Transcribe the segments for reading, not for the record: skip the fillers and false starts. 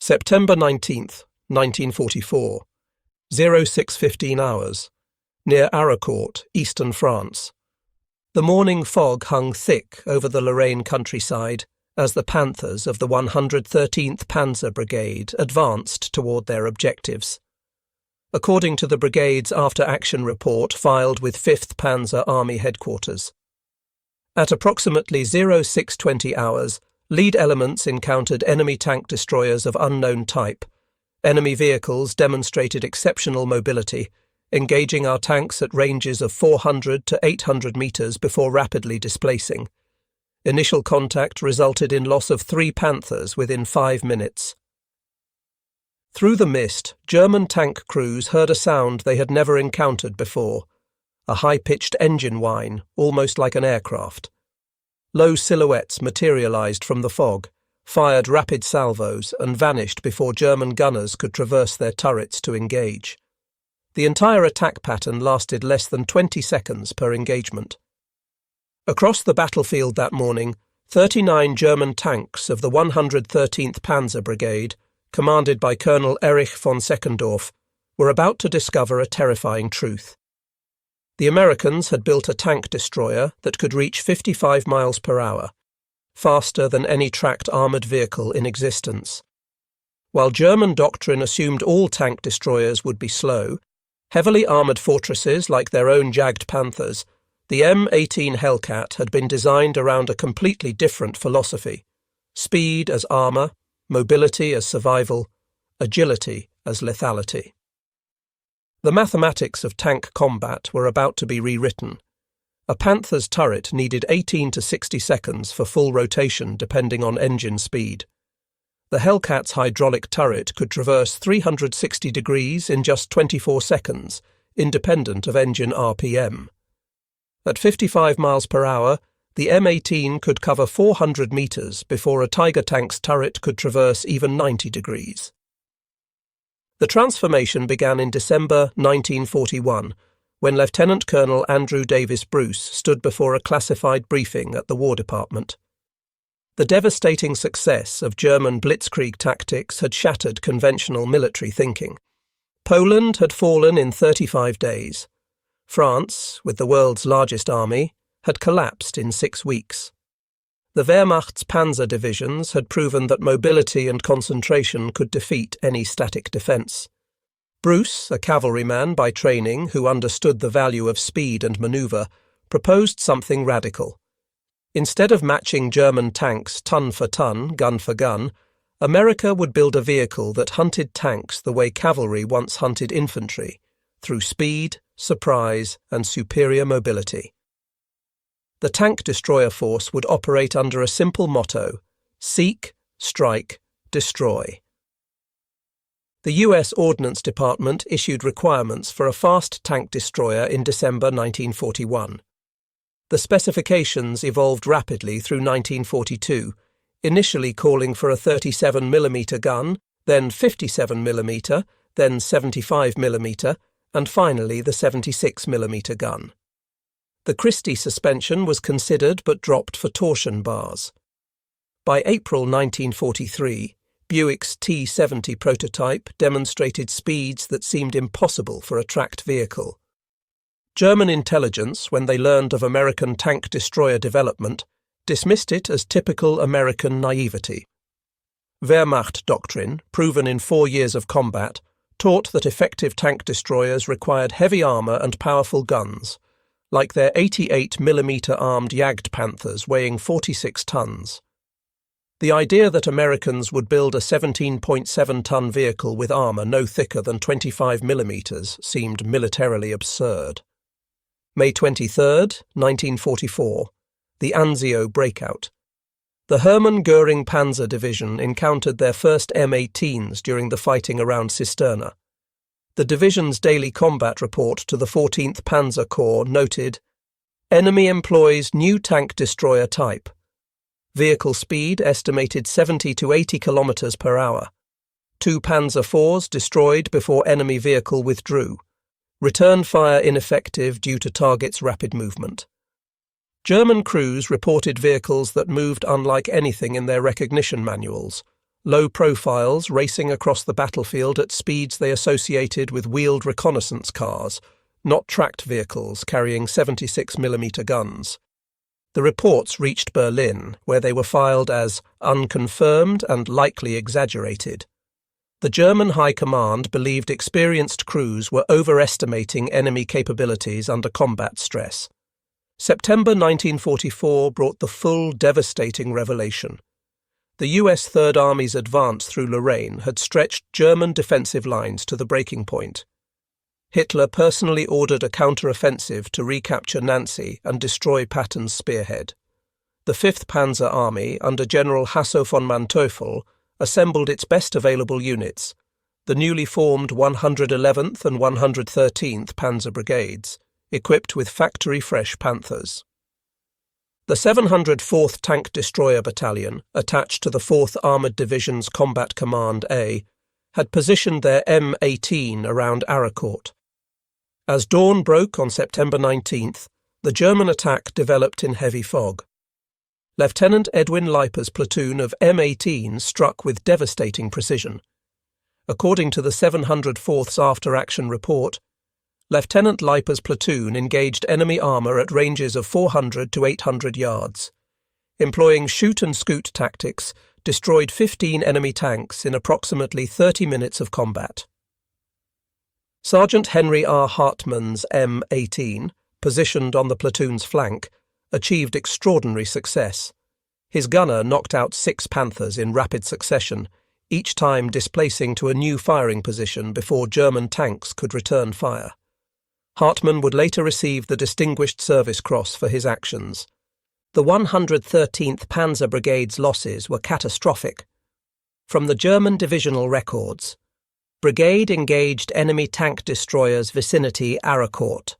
September 19th, 1944, 06:15 hours, near Aracourt, eastern France. The morning fog hung thick over the Lorraine countryside as the Panthers of the 113th Panzer Brigade advanced toward their objectives. According to the brigade's after-action report filed with 5th Panzer Army Headquarters. At approximately 06:20 hours, lead elements encountered enemy tank destroyers of unknown type. Enemy vehicles demonstrated exceptional mobility, engaging our tanks at ranges of 400 to 800 metres before rapidly displacing. Initial contact resulted in loss of 3 Panthers within 5 minutes. Through the mist, German tank crews heard a sound they had never encountered before, a high-pitched engine whine, almost like an aircraft. Low silhouettes materialized from the fog, fired rapid salvos, and vanished before German gunners could traverse their turrets to engage. The entire attack pattern lasted less than 20 seconds per engagement. Across the battlefield that morning, 39 German tanks of the 113th Panzer Brigade, commanded by Colonel Erich von Seckendorf, were about to discover a terrifying truth. The Americans had built a tank destroyer that could reach 55 miles per hour, faster than any tracked armoured vehicle in existence. While German doctrine assumed all tank destroyers would be slow, heavily armoured fortresses like their own jagged Panthers, the M18 Hellcat had been designed around a completely different philosophy: speed as armour, mobility as survival, agility as lethality. The mathematics of tank combat were about to be rewritten. A Panther's turret needed 18 to 60 seconds for full rotation depending on engine speed. The Hellcat's hydraulic turret could traverse 360 degrees in just 24 seconds, independent of engine RPM. At 55 miles per hour, the M18 could cover 400 metres before a Tiger tank's turret could traverse even 90 degrees. The transformation began in December 1941, when Lieutenant Colonel Andrew Davis Bruce stood before a classified briefing at the War Department. The devastating success of German blitzkrieg tactics had shattered conventional military thinking. Poland had fallen in 35 days. France, with the world's largest army, had collapsed in 6 weeks. The Wehrmacht's Panzer divisions had proven that mobility and concentration could defeat any static defence. Bruce, a cavalryman by training who understood the value of speed and manoeuvre, proposed something radical. Instead of matching German tanks ton for ton, gun for gun, America would build a vehicle that hunted tanks the way cavalry once hunted infantry, through speed, surprise, and superior mobility. The tank destroyer force would operate under a simple motto: seek, strike, destroy. The U.S. Ordnance Department issued requirements for a fast tank destroyer in December 1941. The specifications evolved rapidly through 1942, initially calling for a 37mm gun, then 57mm, then 75mm, and finally the 76mm gun. The Christie suspension was considered but dropped for torsion bars. By April 1943, Buick's T-70 prototype demonstrated speeds that seemed impossible for a tracked vehicle. German intelligence, when they learned of American tank destroyer development, dismissed it as typical American naivety. Wehrmacht doctrine, proven in 4 years of combat, taught that effective tank destroyers required heavy armour and powerful guns, like their 88mm armed Jagd Panthers weighing 46 tons. The idea that Americans would build a 17.7-ton vehicle with armour no thicker than 25mm seemed militarily absurd. May 23, 1944, the Anzio breakout. The Hermann Göring Panzer Division encountered their first M18s during the fighting around Cisterna. The division's daily combat report to the 14th Panzer Corps noted, "Enemy employs new tank destroyer type. Vehicle speed estimated 70 to 80 km per hour. 2 Panzer IVs destroyed before enemy vehicle withdrew. Return fire ineffective due to target's rapid movement." German crews reported vehicles that moved unlike anything in their recognition manuals, low profiles racing across the battlefield at speeds they associated with wheeled reconnaissance cars, not tracked vehicles carrying 76mm guns. The reports reached Berlin, where they were filed as unconfirmed and likely exaggerated. The German High Command believed experienced crews were overestimating enemy capabilities under combat stress. September 1944 brought the full devastating revelation. The US Third Army's advance through Lorraine had stretched German defensive lines to the breaking point. Hitler personally ordered a counter-offensive to recapture Nancy and destroy Patton's spearhead. The 5th Panzer Army, under General Hasso von Manteuffel, assembled its best available units, the newly formed 111th and 113th Panzer Brigades, equipped with factory-fresh Panthers. The 704th Tank Destroyer Battalion, attached to the 4th Armoured Division's Combat Command A, had positioned their M18 around Aracourt. As dawn broke on September 19th, the German attack developed in heavy fog. Lieutenant Edwin Leiper's platoon of M18 struck with devastating precision. According to the 704th's after-action report, Lieutenant Leiper's platoon engaged enemy armour at ranges of 400 to 800 yards. Employing shoot-and-scoot tactics, destroyed 15 enemy tanks in approximately 30 minutes of combat. Sergeant Henry R. Hartmann's M18, positioned on the platoon's flank, achieved extraordinary success. His gunner knocked out 6 Panthers in rapid succession, each time displacing to a new firing position before German tanks could return fire. Hartmann would later receive the Distinguished Service Cross for his actions. The 113th Panzer Brigade's losses were catastrophic. From the German divisional records, Brigade engaged enemy tank destroyers vicinity Aracourt.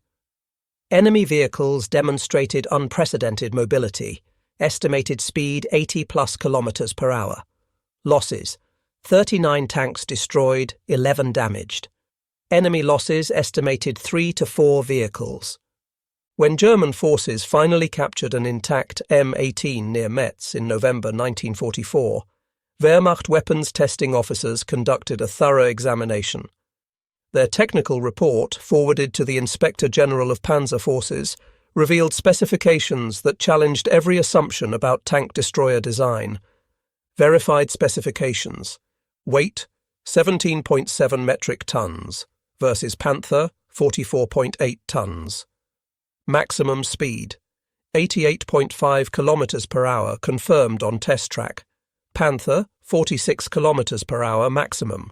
Enemy vehicles demonstrated unprecedented mobility, estimated speed 80+ kilometers per hour. Losses: 39 tanks destroyed, 11 damaged. Enemy losses estimated 3 to 4 vehicles. When German forces finally captured an intact M18 near Metz in November 1944, Wehrmacht weapons testing officers conducted a thorough examination. Their technical report, forwarded to the Inspector General of Panzer Forces, revealed specifications that challenged every assumption about tank destroyer design. Verified specifications: weight 17.7 metric tons versus Panther 44.8 tons. Maximum speed 88.5 kilometers per hour confirmed on test track. Panther 46 kilometers per hour maximum.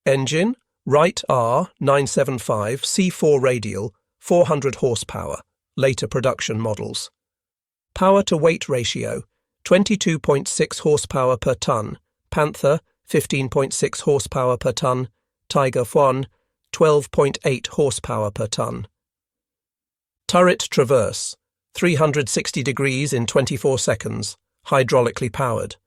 Engine Wright R 975 C4 radial 400 horsepower, later production models. Power to weight ratio 22.6 horsepower per ton. Panther 15.6 horsepower per ton. Tiger 1 12.8 horsepower per ton. Turret traverse 360 degrees in 24 seconds, hydraulically powered.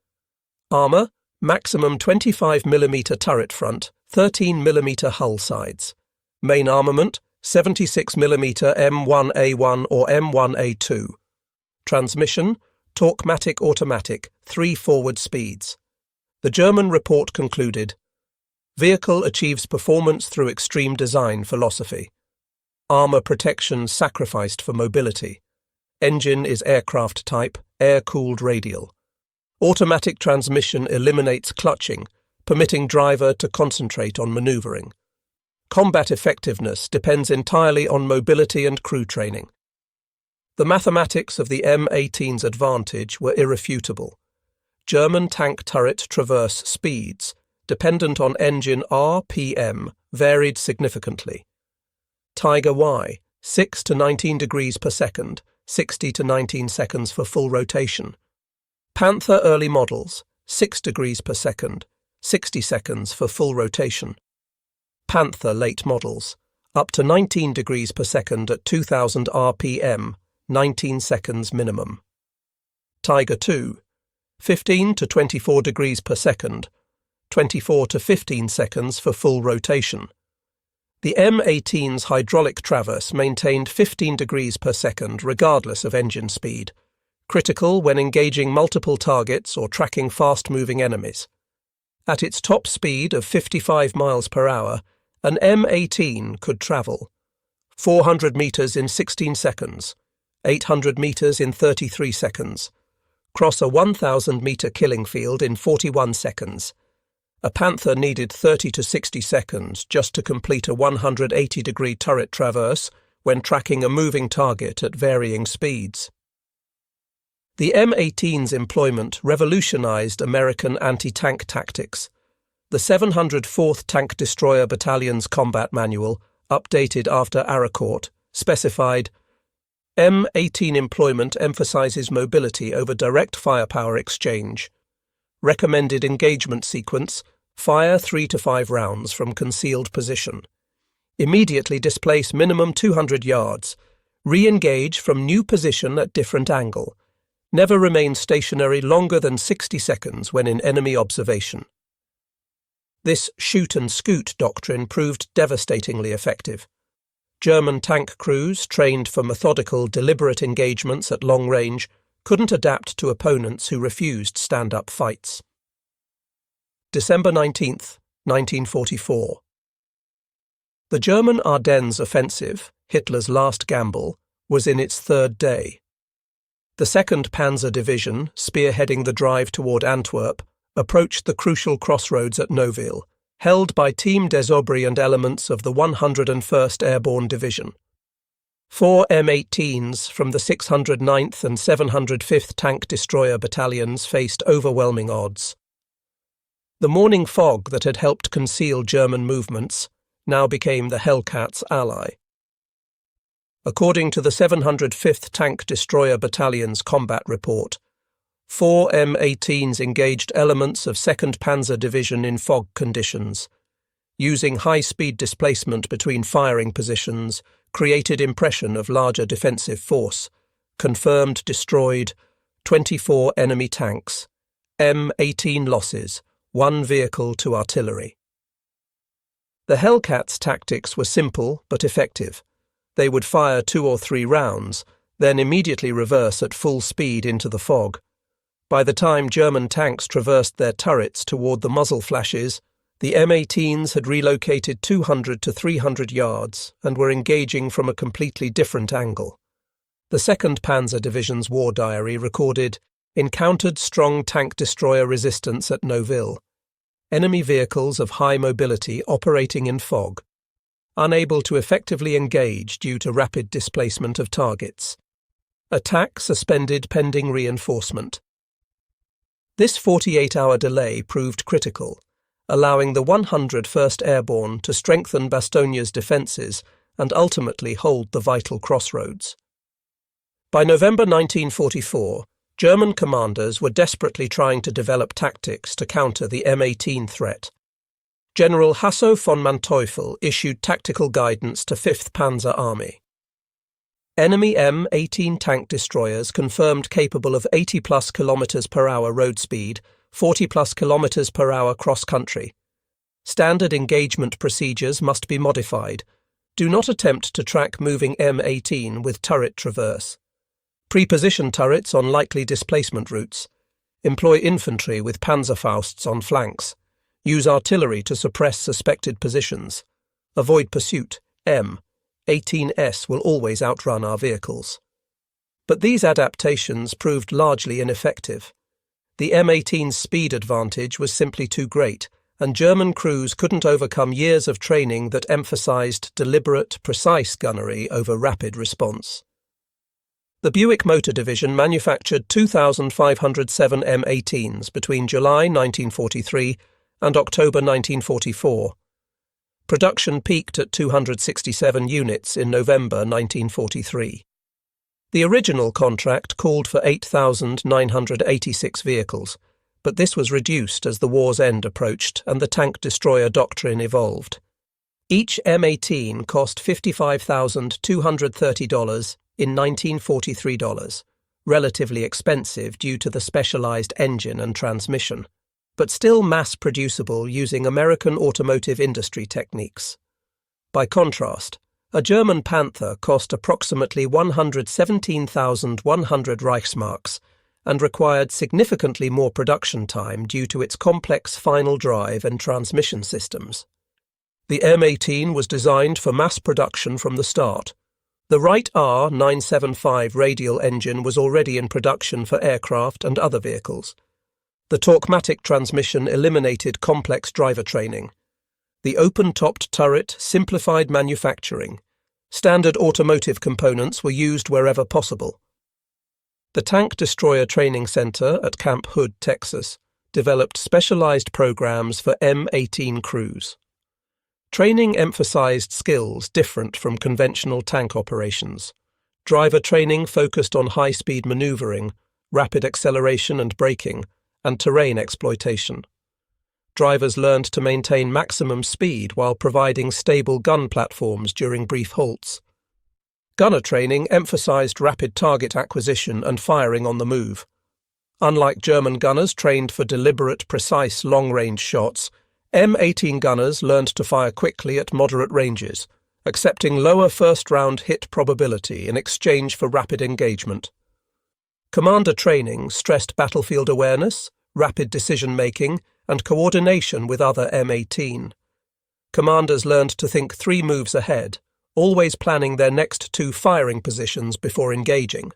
Armour, maximum 25mm turret front, 13mm hull sides. Main armament, 76mm M1A1 or M1A2. Transmission, Torquematic automatic, 3 forward speeds. The German report concluded, vehicle achieves performance through extreme design philosophy. Armour protection sacrificed for mobility. Engine is aircraft type, air-cooled radial. Automatic transmission eliminates clutching, permitting driver to concentrate on manoeuvring. Combat effectiveness depends entirely on mobility and crew training. The mathematics of the M18's advantage were irrefutable. German tank turret traverse speeds, dependent on engine RPM, varied significantly. Tiger Y, 6 to 19 degrees per second, 60 to 19 seconds for full rotation. Panther early models, 6 degrees per second, 60 seconds for full rotation. Panther late models, up to 19 degrees per second at 2000 RPM, 19 seconds minimum. Tiger 2, 15 to 24 degrees per second, 24 to 15 seconds for full rotation. The M18's hydraulic traverse maintained 15 degrees per second regardless of engine speed, critical when engaging multiple targets or tracking fast-moving enemies. At its top speed of 55 miles per hour, an M18 could travel 400 meters in 16 seconds, 800 meters in 33 seconds, cross a 1,000-meter killing field in 41 seconds. A Panther needed 30 to 60 seconds just to complete a 180-degree turret traverse when tracking a moving target at varying speeds. The M18's employment revolutionized American anti-tank tactics. The 704th Tank Destroyer Battalion's combat manual, updated after Aracourt, specified M18 employment emphasizes mobility over direct firepower exchange. Recommended engagement sequence: fire 3 to 5 rounds from concealed position. Immediately displace minimum 200 yards. Re-engage from new position at different angle. Never remain stationary longer than 60 seconds when in enemy observation. This shoot and scoot doctrine proved devastatingly effective. German tank crews, trained for methodical, deliberate engagements at long range, couldn't adapt to opponents who refused stand-up fights. December 19, 1944. The German Ardennes offensive, Hitler's last gamble, was in its third day. The 2nd Panzer Division, spearheading the drive toward Antwerp, approached the crucial crossroads at Noville, held by Team des Aubry and elements of the 101st Airborne Division. 4 M18s from the 609th and 705th Tank Destroyer Battalions faced overwhelming odds. The morning fog that had helped conceal German movements now became the Hellcat's ally. According to the 705th Tank Destroyer Battalion's combat report, 4 M18s engaged elements of 2nd Panzer Division in fog conditions. Using high-speed displacement between firing positions, created impression of larger defensive force. Confirmed destroyed 24 enemy tanks. M18 losses, 1 vehicle to artillery. The Hellcats' tactics were simple but effective. They would fire 2 or 3 rounds, then immediately reverse at full speed into the fog. By the time German tanks traversed their turrets toward the muzzle flashes, the M18s had relocated 200 to 300 yards and were engaging from a completely different angle. The 2nd Panzer Division's war diary recorded, encountered strong tank destroyer resistance at Noville. Enemy vehicles of high mobility operating in fog. Unable to effectively engage due to rapid displacement of targets. Attack suspended pending reinforcement. This 48-hour delay proved critical, allowing the 101st Airborne to strengthen Bastogna's defences and ultimately hold the vital crossroads. By November 1944, German commanders were desperately trying to develop tactics to counter the M18 threat. General Hasso von Manteuffel issued tactical guidance to 5th Panzer Army. Enemy M18 tank destroyers confirmed capable of 80+ km per hour road speed, 40+ km per hour cross-country. Standard engagement procedures must be modified. Do not attempt to track moving M18 with turret traverse. Pre-position turrets on likely displacement routes. Employ infantry with Panzerfausts on flanks. Use artillery to suppress suspected positions. Avoid pursuit. M18s will always outrun our vehicles. But these adaptations proved largely ineffective. The M18's speed advantage was simply too great, and German crews couldn't overcome years of training that emphasized deliberate, precise gunnery over rapid response. The Buick Motor Division manufactured 2,507 M18s between July 1943 and October 1944. Production peaked at 267 units in November 1943. The original contract called for 8,986 vehicles, but this was reduced as the war's end approached and the tank destroyer doctrine evolved. Each M18 cost $55,230 in 1943 dollars, relatively expensive due to the specialized engine and transmission, but still mass-producible using American automotive industry techniques. By contrast, a German Panther cost approximately 117,100 Reichsmarks and required significantly more production time due to its complex final drive and transmission systems. The M18 was designed for mass production from the start. The Wright R975 radial engine was already in production for aircraft and other vehicles. The Torquematic transmission eliminated complex driver training. The open-topped turret simplified manufacturing. Standard automotive components were used wherever possible. The Tank Destroyer Training Center at Camp Hood, Texas, developed specialized programs for M18 crews. Training emphasized skills different from conventional tank operations. Driver training focused on high-speed maneuvering, rapid acceleration and braking, and terrain exploitation. Drivers learned to maintain maximum speed while providing stable gun platforms during brief halts. Gunner training emphasized rapid target acquisition and firing on the move. Unlike German gunners trained for deliberate, precise long-range shots, M18 gunners learned to fire quickly at moderate ranges, accepting lower first-round hit probability in exchange for rapid engagement. Commander training stressed battlefield awareness, rapid decision-making, and coordination with other M18. Commanders learned to think 3 moves ahead, always planning their next 2 firing positions before engaging.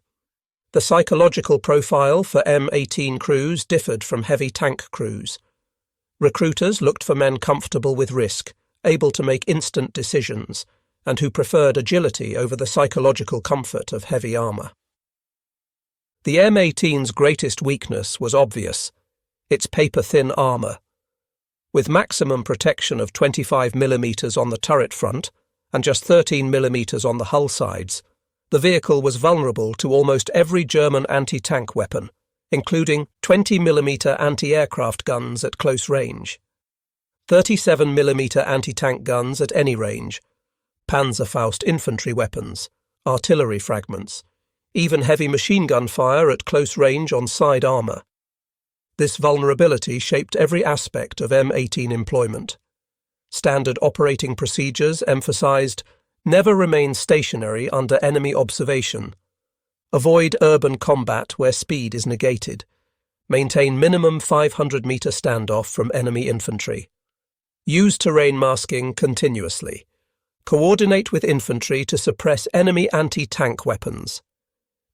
The psychological profile for M18 crews differed from heavy tank crews. Recruiters looked for men comfortable with risk, able to make instant decisions, and who preferred agility over the psychological comfort of heavy armor. The M18's greatest weakness was obvious: its paper-thin armor. With maximum protection of 25 mm on the turret front and just 13 mm on the hull sides, the vehicle was vulnerable to almost every German anti-tank weapon, including 20 mm anti-aircraft guns at close range, 37 mm anti-tank guns at any range, Panzerfaust infantry weapons, artillery fragments, even heavy machine gun fire at close range on side armor. This vulnerability shaped every aspect of M18 employment. Standard operating procedures emphasized never remain stationary under enemy observation, avoid urban combat where speed is negated, maintain minimum 500-meter standoff from enemy infantry, use terrain masking continuously, coordinate with infantry to suppress enemy anti-tank weapons.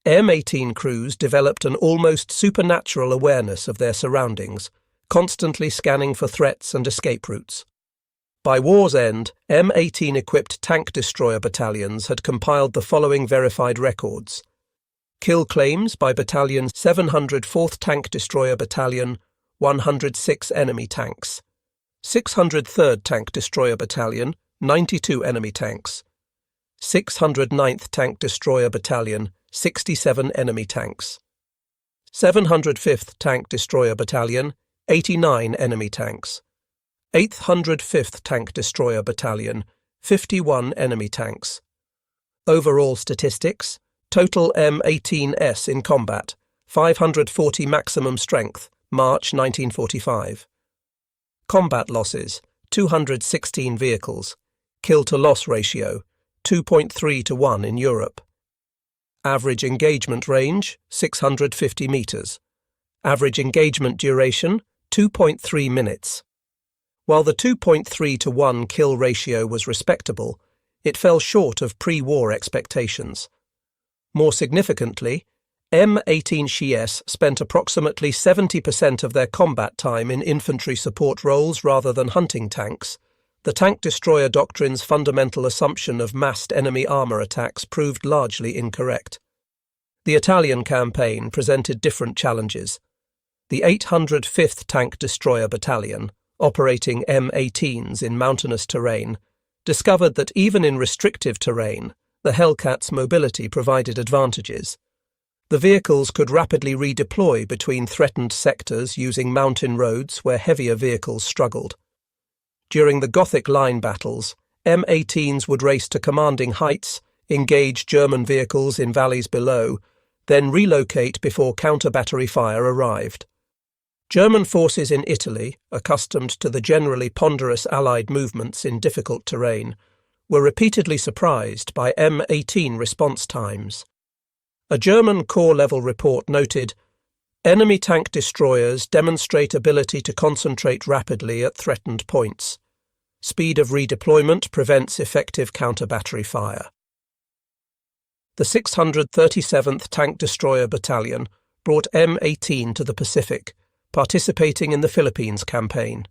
M18 crews developed an almost supernatural awareness of their surroundings, constantly scanning for threats and escape routes. By war's end, M18-equipped tank destroyer battalions had compiled the following verified records: kill claims by Battalion 704th Tank Destroyer Battalion, 106 enemy tanks; 603rd Tank Destroyer Battalion, 92 enemy tanks; 609th Tank Destroyer Battalion, 67 enemy tanks; 705th Tank Destroyer Battalion, 89 enemy tanks; 805th Tank Destroyer Battalion, 51 enemy tanks. Overall statistics: total M18s in combat, 540 maximum strength, March 1945. Combat losses, 216 vehicles. Kill-to-loss ratio, 2.3 to 1 in Europe. Average engagement range, 650 meters. Average engagement duration, 2.3 minutes. While the 2.3 to 1 kill ratio was respectable, it fell short of pre-war expectations. More significantly, M18s spent approximately 70% of their combat time in infantry support roles rather than hunting tanks. The tank destroyer doctrine's fundamental assumption of massed enemy armor attacks proved largely incorrect. The Italian campaign presented different challenges. The 805th Tank Destroyer Battalion, operating M18s in mountainous terrain, discovered that even in restrictive terrain, the Hellcat's mobility provided advantages. The vehicles could rapidly redeploy between threatened sectors using mountain roads where heavier vehicles struggled. During the Gothic line battles, M18s would race to commanding heights, engage German vehicles in valleys below, then relocate before counter-battery fire arrived. German forces in Italy, accustomed to the generally ponderous Allied movements in difficult terrain, were repeatedly surprised by M18 response times. A German corps-level report noted, Enemy tank destroyers demonstrate ability to concentrate rapidly at threatened points. Speed of redeployment prevents effective counter-battery fire. The 637th Tank Destroyer Battalion brought M18 to the Pacific, participating in the Philippines campaign.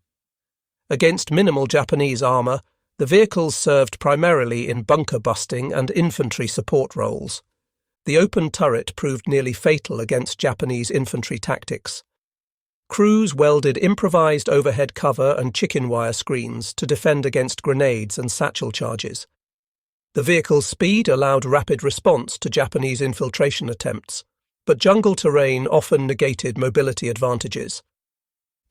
Against minimal Japanese armour, the vehicles served primarily in bunker busting and infantry support roles. The open turret proved nearly fatal against Japanese infantry tactics. Crews welded improvised overhead cover and chicken wire screens to defend against grenades and satchel charges. The vehicle's speed allowed rapid response to Japanese infiltration attempts, but jungle terrain often negated mobility advantages.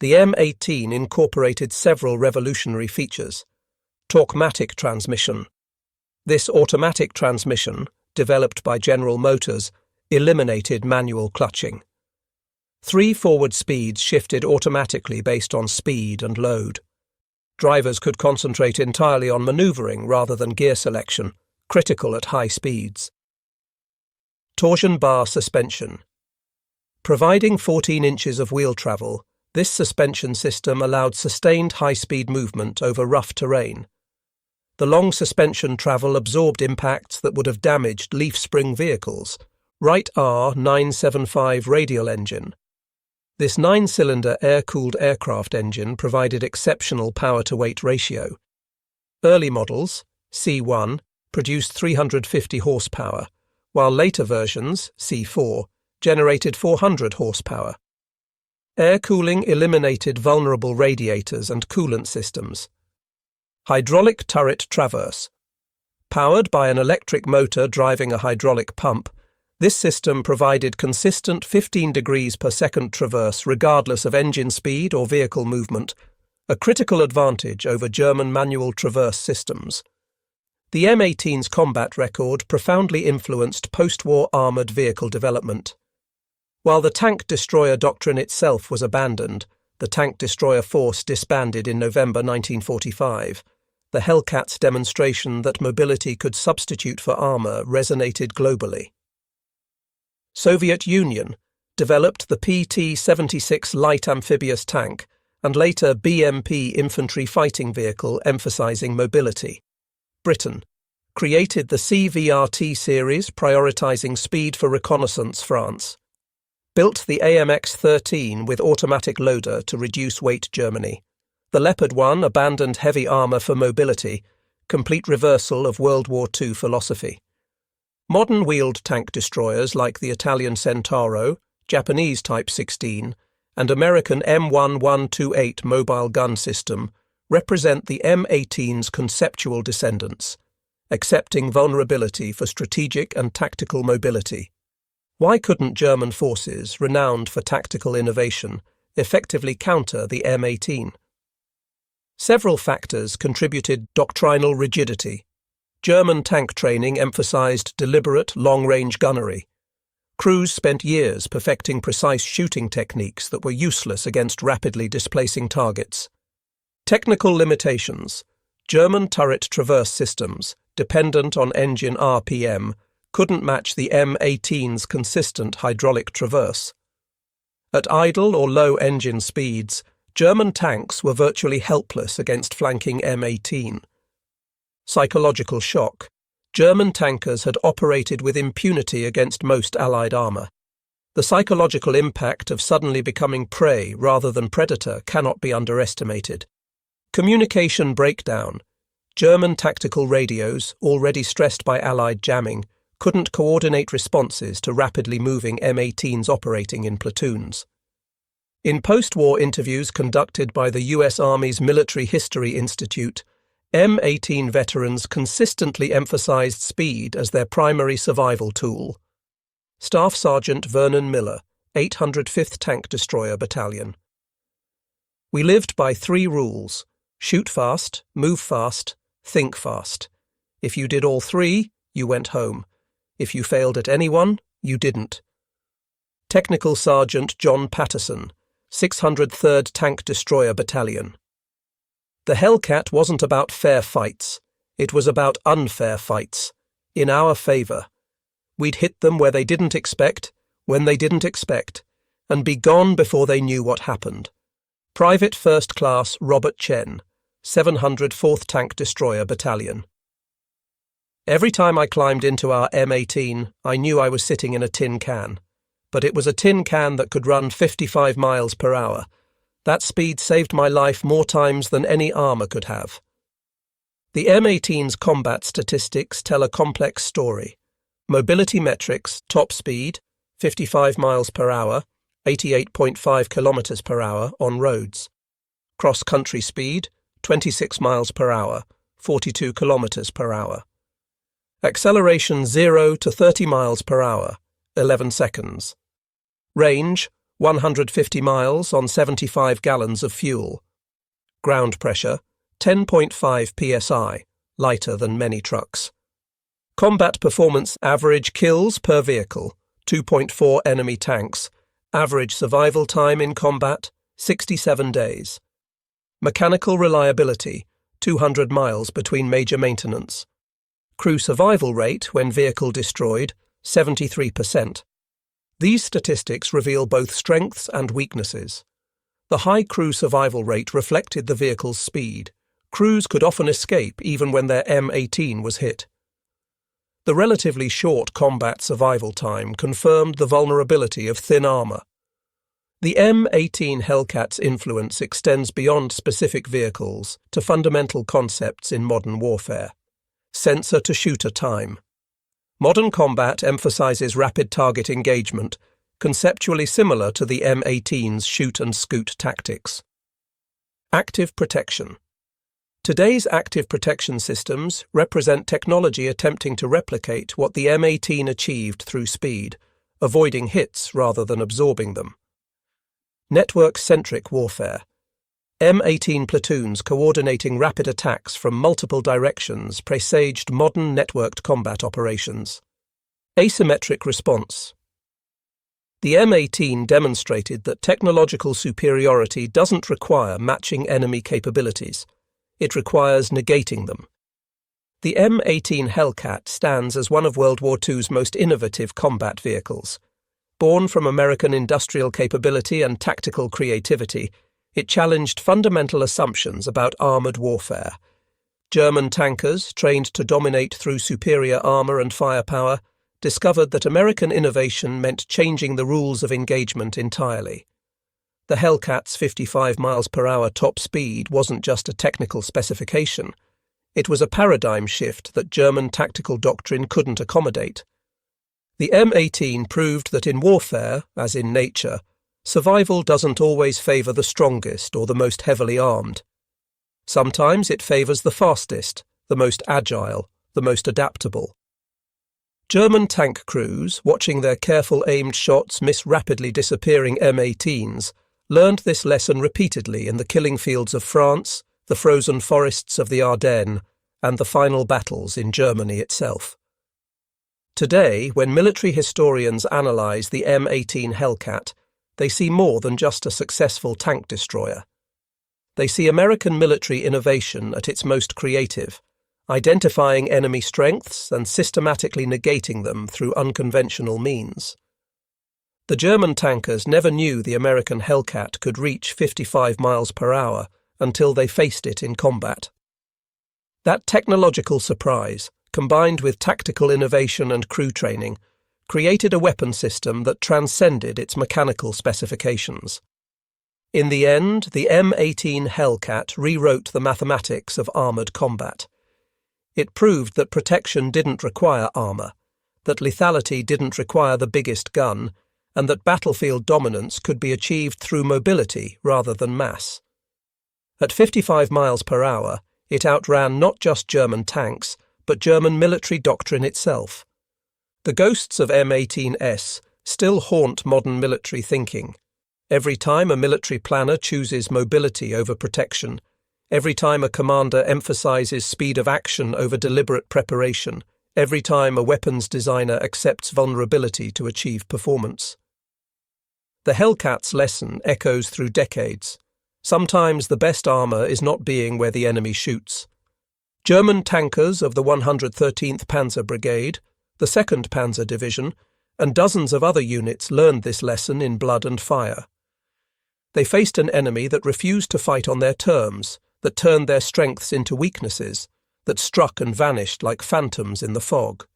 The M18 incorporated several revolutionary features. Torquematic transmission. This automatic transmission, developed by General Motors, eliminated manual clutching. 3 forward speeds shifted automatically based on speed and load. Drivers could concentrate entirely on maneuvering rather than gear selection, critical at high speeds. Torsion bar suspension. Providing 14 inches of wheel travel, this suspension system allowed sustained high-speed movement over rough terrain. The long suspension travel absorbed impacts that would have damaged leaf-spring vehicles. Wright R975 radial engine. This 9-cylinder air-cooled aircraft engine provided exceptional power-to-weight ratio. Early models, C1, produced 350 horsepower, while later versions, C4, generated 400 horsepower. Air cooling eliminated vulnerable radiators and coolant systems. Hydraulic turret traverse. Powered by an electric motor driving a hydraulic pump, this system provided consistent 15 degrees per second traverse regardless of engine speed or vehicle movement, a critical advantage over German manual traverse systems. The M18's combat record profoundly influenced post-war armoured vehicle development. While the tank destroyer doctrine itself was abandoned, the tank destroyer force disbanded in November 1945. The Hellcat's demonstration that mobility could substitute for armour resonated globally. Soviet Union developed the PT-76 light amphibious tank and later BMP infantry fighting vehicle emphasizing mobility. Britain created the CVRT series prioritizing speed for reconnaissance. France built the AMX-13 with automatic loader to reduce weight. Germany. The Leopard 1 abandoned heavy armour for mobility, complete reversal of World War II philosophy. Modern wheeled tank destroyers like the Italian Centauro, Japanese Type 16, and American M1128 mobile gun system represent the M18's conceptual descendants, accepting vulnerability for strategic and tactical mobility. Why couldn't German forces, renowned for tactical innovation, effectively counter the M18? Several factors contributed doctrinal rigidity. German tank training emphasized deliberate, long-range gunnery. Crews spent years perfecting precise shooting techniques that were useless against rapidly displacing targets. Technical limitations. German turret traverse systems, dependent on engine RPM, couldn't match the M18's consistent hydraulic traverse. At idle or low engine speeds, German tanks were virtually helpless against flanking M18. Psychological shock. German tankers had operated with impunity against most Allied armour. The psychological impact of suddenly becoming prey rather than predator cannot be underestimated. Communication breakdown. German tactical radios, already stressed by Allied jamming, couldn't coordinate responses to rapidly moving M18s operating in platoons. In post-war interviews conducted by the U.S. Army's Military History Institute, M18 veterans consistently emphasized speed as their primary survival tool. Staff Sergeant Vernon Miller, 805th Tank Destroyer Battalion. We lived by 3 rules: shoot fast, move fast, think fast. If you did all 3, you went home. If you failed at any one, you didn't. Technical Sergeant John Patterson, 603rd Tank Destroyer Battalion. The Hellcat wasn't about fair fights. It was about unfair fights. In our favour. We'd hit them where they didn't expect, when they didn't expect, and be gone before they knew what happened. Private First Class Robert Chen, 704th Tank Destroyer Battalion. Every time I climbed into our M18, I knew I was sitting in a tin can. But it was a tin can that could run 55 miles per hour. That speed saved my life more times than any armour could have. The M18's combat statistics tell a complex story. Mobility metrics, top speed, 55 miles per hour, 88.5 kilometers per hour on roads. Cross-country speed, 26 miles per hour, 42 kilometers per hour. Acceleration 0 to 30 miles per hour, 11 seconds. Range, 150 miles on 75 gallons of fuel. Ground pressure, 10.5 psi, lighter than many trucks. Combat performance average kills per vehicle, 2.4 enemy tanks. Average survival time in combat, 67 days. Mechanical reliability, 200 miles between major maintenance. Crew survival rate when vehicle destroyed, 73%. These statistics reveal both strengths and weaknesses. The high crew survival rate reflected the vehicle's speed. Crews could often escape even when their M18 was hit. The relatively short combat survival time confirmed the vulnerability of thin armour. The M18 Hellcat's influence extends beyond specific vehicles to fundamental concepts in modern warfare. Sensor-to-shooter time. Modern combat emphasises rapid target engagement, conceptually similar to the M18's shoot-and-scoot tactics. Active protection. Today's active protection systems represent technology attempting to replicate what the M18 achieved through speed, avoiding hits rather than absorbing them. Network-centric warfare. M18 platoons coordinating rapid attacks from multiple directions presaged modern networked combat operations. Asymmetric response. The M18 demonstrated that technological superiority doesn't require matching enemy capabilities. It requires negating them. The M18 Hellcat stands as one of World War II's most innovative combat vehicles. Born from American industrial capability and tactical creativity, it challenged fundamental assumptions about armoured warfare. German tankers, trained to dominate through superior armour and firepower, discovered that American innovation meant changing the rules of engagement entirely. The Hellcat's 55 miles per hour top speed wasn't just a technical specification. It was a paradigm shift that German tactical doctrine couldn't accommodate. The M18 proved that in warfare, as in nature, survival doesn't always favour the strongest or the most heavily armed. Sometimes it favours the fastest, the most agile, the most adaptable. German tank crews, watching their careful aimed shots miss rapidly disappearing M18s, learned this lesson repeatedly in the killing fields of France, the frozen forests of the Ardennes, and the final battles in Germany itself. Today, when military historians analyse the M18 Hellcat, they see more than just a successful tank destroyer. They see American military innovation at its most creative, identifying enemy strengths and systematically negating them through unconventional means. The German tankers never knew the American Hellcat could reach 55 miles per hour until they faced it in combat. That technological surprise, combined with tactical innovation and crew training, created a weapon system that transcended its mechanical specifications. In the end, the M18 Hellcat rewrote the mathematics of armoured combat. It proved that protection didn't require armour, that lethality didn't require the biggest gun, and that battlefield dominance could be achieved through mobility rather than mass. At 55 miles per hour, it outran not just German tanks, but German military doctrine itself. The ghosts of M18S still haunt modern military thinking. Every time a military planner chooses mobility over protection, every time a commander emphasizes speed of action over deliberate preparation, every time a weapons designer accepts vulnerability to achieve performance. The Hellcat's lesson echoes through decades. Sometimes the best armour is not being where the enemy shoots. German tankers of the 113th Panzer Brigade, the 2nd Panzer Division, and dozens of other units learned this lesson in blood and fire. They faced an enemy that refused to fight on their terms, that turned their strengths into weaknesses, that struck and vanished like phantoms in the fog.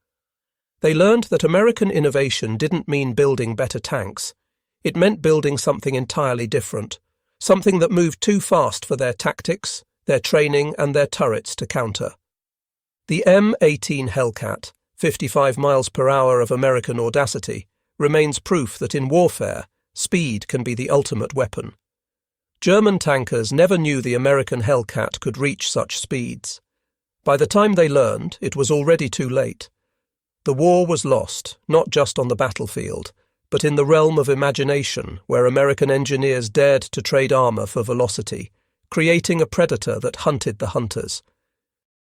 They learned that American innovation didn't mean building better tanks. It meant building something entirely different, something that moved too fast for their tactics, their training, and their turrets to counter. The M18 Hellcat, 55 miles per hour of American audacity, remains proof that in warfare, speed can be the ultimate weapon. German tankers never knew the American Hellcat could reach such speeds. By the time they learned, it was already too late. The war was lost, not just on the battlefield, but in the realm of imagination, where American engineers dared to trade armour for velocity, creating a predator that hunted the hunters.